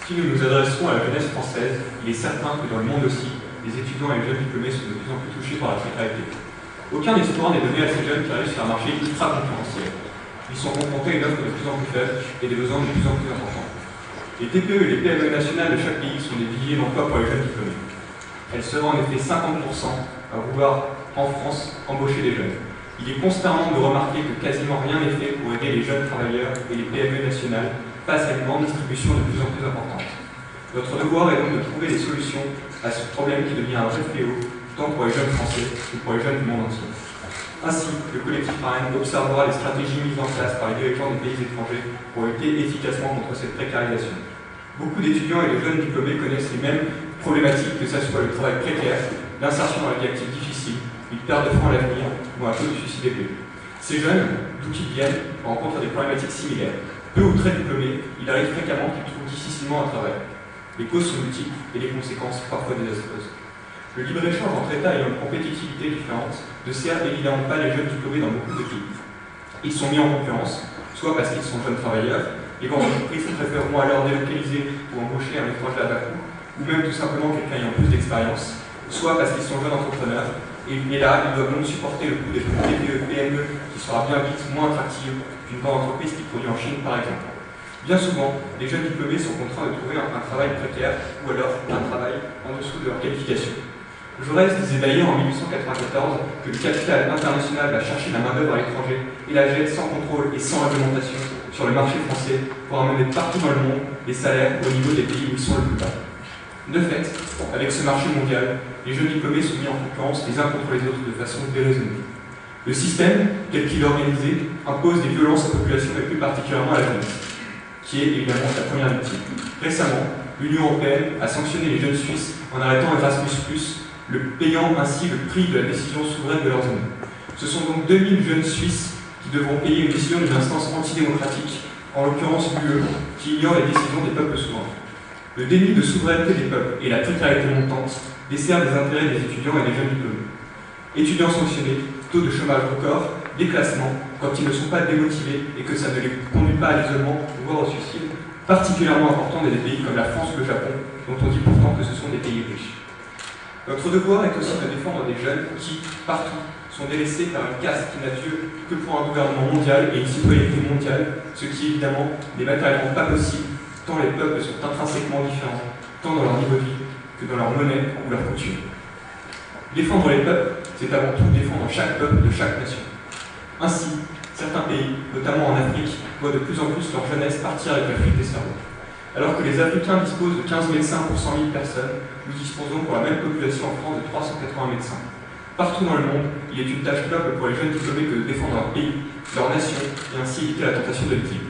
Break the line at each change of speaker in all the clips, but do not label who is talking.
Si nous nous adresserons à la jeunesse française, il est certain que dans le monde aussi, les étudiants et les jeunes diplômés sont de plus en plus touchés par la précarité. Aucun espoir n'est donné à ces jeunes qui arrivent sur un marché ultra concurrentiel. Ils sont confrontés à une offre de plus en plus faible et des besoins de plus en plus importants. Les TPE et les PME nationales de chaque pays sont des viviers d'emploi pour les jeunes diplômés. Elles seront en effet 50% à vouloir, en France, embaucher des jeunes. Il est constamment de remarquer que quasiment rien n'est fait pour aider les jeunes travailleurs et les PME nationales face à une grande distribution de plus en plus importante. Notre devoir est donc de trouver des solutions à ce problème qui devient un vrai fléau, tant pour les jeunes français que pour les jeunes du monde entier. Ainsi, le collectif Marraine observera les stratégies mises en place par les dirigeants des pays étrangers pour lutter efficacement contre cette précarisation. Beaucoup d'étudiants et de jeunes diplômés connaissent les mêmes problématiques, que ce soit le travail précaire, l'insertion dans la vie active difficile, une perte de frein à l'avenir ou un taux de suicide élevé. Ces jeunes, d'où qu'ils viennent, rencontrent des problématiques similaires. Peu ou très diplômés, il arrive fréquemment qu'ils trouvent difficilement un travail. Les causes sont multiples et les conséquences parfois désastreuses. Le libre-échange entre États ayant une compétitivité différente ne sert évidemment pas les jeunes diplômés dans beaucoup de pays. Ils sont mis en concurrence, soit parce qu'ils sont jeunes travailleurs, les grandes entreprises préféreront alors délocaliser ou embaucher un étranger à bas coût, ou même tout simplement quelqu'un ayant plus d'expérience, soit parce qu'ils sont jeunes entrepreneurs, et là, ils doivent donc supporter le coût des PME qui sera bien vite moins attractive qu'une grande entreprise qui produit en Chine, par exemple. Bien souvent, les jeunes diplômés sont contraints de trouver un travail précaire ou alors un travail en dessous de leur qualification. Jaurès disait d'ailleurs en 1894 que le capital international va chercher la main-d'œuvre à l'étranger et la jette sans contrôle et sans réglementation sur le marché français pour amener partout dans le monde les salaires au niveau des pays où ils sont le plus bas. De fait, avec ce marché mondial, les jeunes diplômés sont mis en concurrence les uns contre les autres de façon déraisonnée. Le système, tel qu'il est organisé, impose des violences aux populations et plus particulièrement à la jeunesse, qui est évidemment sa première victime. Récemment, l'Union européenne a sanctionné les jeunes Suisses en arrêtant Erasmus+, le payant ainsi le prix de la décision souveraine de leurs amis. Ce sont donc 2000 jeunes Suisses qui devront payer une décision d'une instance antidémocratique, en l'occurrence l'UE, qui ignore les décisions des peuples souverains. Le déni de souveraineté des peuples et la précarité montante desservent les intérêts des étudiants et des jeunes diplômés. Étudiants sanctionnés, taux de chômage record, déclassement, quand ils ne sont pas démotivés et que ça ne les conduit pas à l'isolement, voire au suicide, particulièrement important dans des pays comme la France ou le Japon, dont on dit pourtant que ce sont des pays riches. Notre devoir est aussi de défendre des jeunes qui, partout, sont délaissés par une caste qui n'a Dieu que pour un gouvernement mondial et une citoyenneté mondiale, ce qui évidemment n'est matériellement pas possible, tant les peuples sont intrinsèquement différents, tant dans leur niveau de vie que dans leur monnaie ou leur coutume. Défendre les peuples, c'est avant tout défendre chaque peuple de chaque nation. Ainsi, certains pays, notamment en Afrique, voient de plus en plus leur jeunesse partir avec la fuite des cerveaux. Alors que les Africains disposent de 15 médecins pour 100 000 personnes, nous disposons pour la même population en France de 380 médecins. Partout dans le monde, il est une tâche noble pour les jeunes diplômés que de défendre leur pays, leur nation, et ainsi éviter la tentation de l'exil.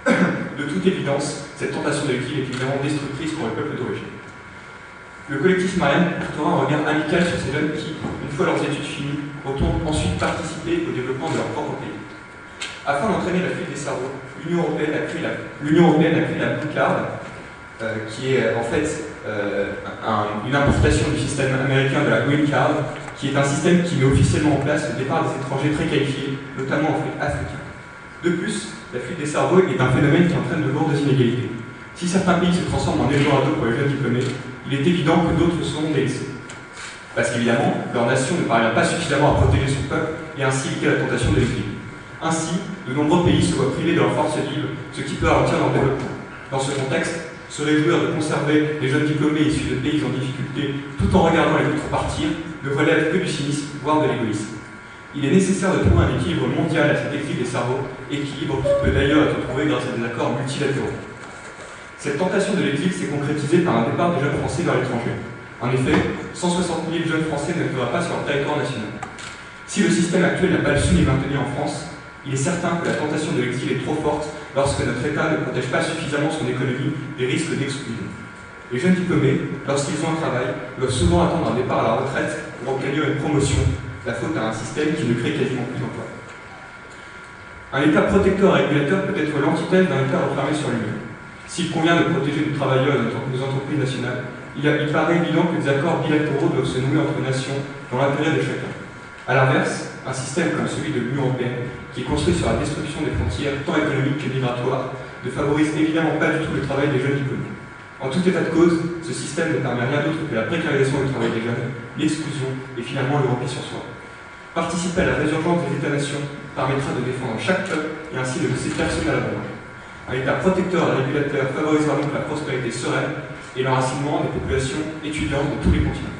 De toute évidence, cette tentation de l'exil est évidemment destructrice pour le peuple d'origine. Le collectif Marraine portera un regard amical sur ces jeunes qui, une fois leurs études finies, retournent ensuite participer au développement de leur propre pays. Afin d'entraîner la fuite des cerveaux, l'Union européenne a créé la Blue Card, qui est en fait une importation du système américain de la Green Card, qui est un système qui met officiellement en place le départ des étrangers très qualifiés, notamment africains. De plus, la fuite des cerveaux est un phénomène qui entraîne de lourdes inégalités. Si certains pays se transforment en Eldorado pour les jeunes diplômés, il est évident que d'autres seront délaissés. Parce qu'évidemment, leur nation ne parvient pas suffisamment à protéger son peuple et ainsi éviter la tentation de l'exil. Ainsi, de nombreux pays se voient privés de leur force vive, ce qui peut ralentir leur développement. Dans ce contexte, se réjouir de conserver les jeunes diplômés issus de pays en difficulté tout en regardant les autres partir ne relève que du cynisme, voire de l'égoïsme. Il est nécessaire de trouver un équilibre mondial à cet exil des cerveaux, équilibre qui peut d'ailleurs être trouvé grâce à des accords multilatéraux. Cette tentation de l'exil s'est concrétisée par un départ des jeunes Français vers l'étranger. En effet, 160 000 jeunes Français ne restera pas sur leur territoire national. Si le système actuel n'a pas su les maintenir en France, il est certain que la tentation de l'exil est trop forte lorsque notre État ne protège pas suffisamment son économie des risques d'exclusion. Les jeunes diplômés, lorsqu'ils ont un travail, doivent souvent attendre un départ à la retraite pour obtenir une promotion, la faute à un système qui ne crée quasiment plus d'emplois. Un État protecteur et régulateur peut être l'antithèse d'un État refermé sur lui-même. S'il convient de protéger les travailleurs et nos entreprises nationales, il paraît évident que des accords bilatéraux doivent se nouer entre nations dans l'intérêt de chacun. A l'inverse, un système comme celui de l'Union européenne, qui est construit sur la destruction des frontières tant économiques que migratoires, ne favorise évidemment pas du tout le travail des jeunes diplômés. En tout état de cause, ce système ne permet rien d'autre que la précarisation du travail des jeunes, l'exclusion et finalement le repli sur soi. Participer à la résurgence des États-nations permettra de défendre chaque peuple et ainsi de laisser personne à l'abandon. Un État protecteur et régulateur favorisera donc la prospérité sereine et l'enracinement des populations étudiantes de tous les continents.